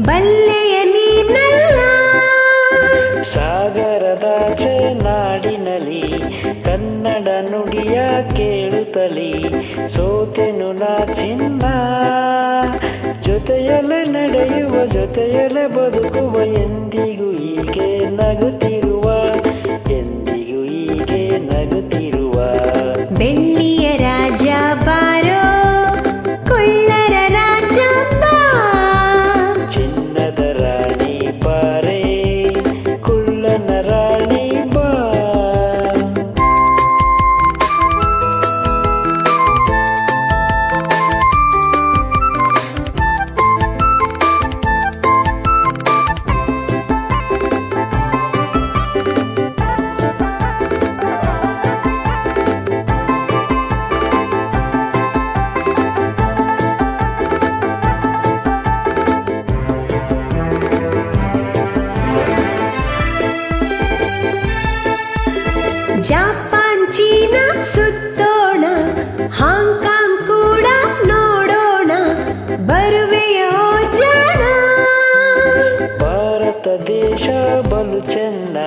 ಬಲ್ಲೆಯ ನೀನಲ್ಲ. ಸಾಗರದಾಚೆ ನಾಡಿನಲ್ಲಿ ಕನ್ನಡ ನುಡಿಯ ಕೇಳುತ್ತಲಿ ಸೋತೆನು ನಾ ಚಿನ್ನ. ಜೊತೆಯಲ್ಲೇ ನಡೆಯುವ ಜೊತೆಯಲ್ಲೇ ಬದುಕುವ ಎಂದಿಗೂ ಹೀಗೆ ನಗುತ್ತಿರುವ ಎಂದಿಗೂ ಹೀಗೆ ನಗುತ್ತಿರುವ. ಬೆಳ್ಳಿಯ ರಾಜ ಬಾರೋ ಕೊಳ್ಳರ ರಾಜ ಬಾ. ಚಿನ್ನದ ರಾಣಿ ಬಾರೆ ಕುಳ್ಳನ ರಾಣಿ ಬಾ. ಜಪಾನ್ ಚೀನಾ ಸುತ್ತೋಣ, ಹಾಂಗ್ಕಾಂಗ್ ಕೂಡ ನೋಡೋಣ, ಬರುವೆಯೋ ಜಾಣ. ಭಾರತ ದೇಶ ಬಲು ಚೆನ್ನ,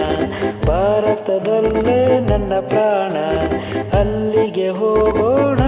ಭಾರತದಲ್ಲೇ ನನ್ನ ಪ್ರಾಣ, ಅಲ್ಲಿಗೆ ಹೋಗೋಣ.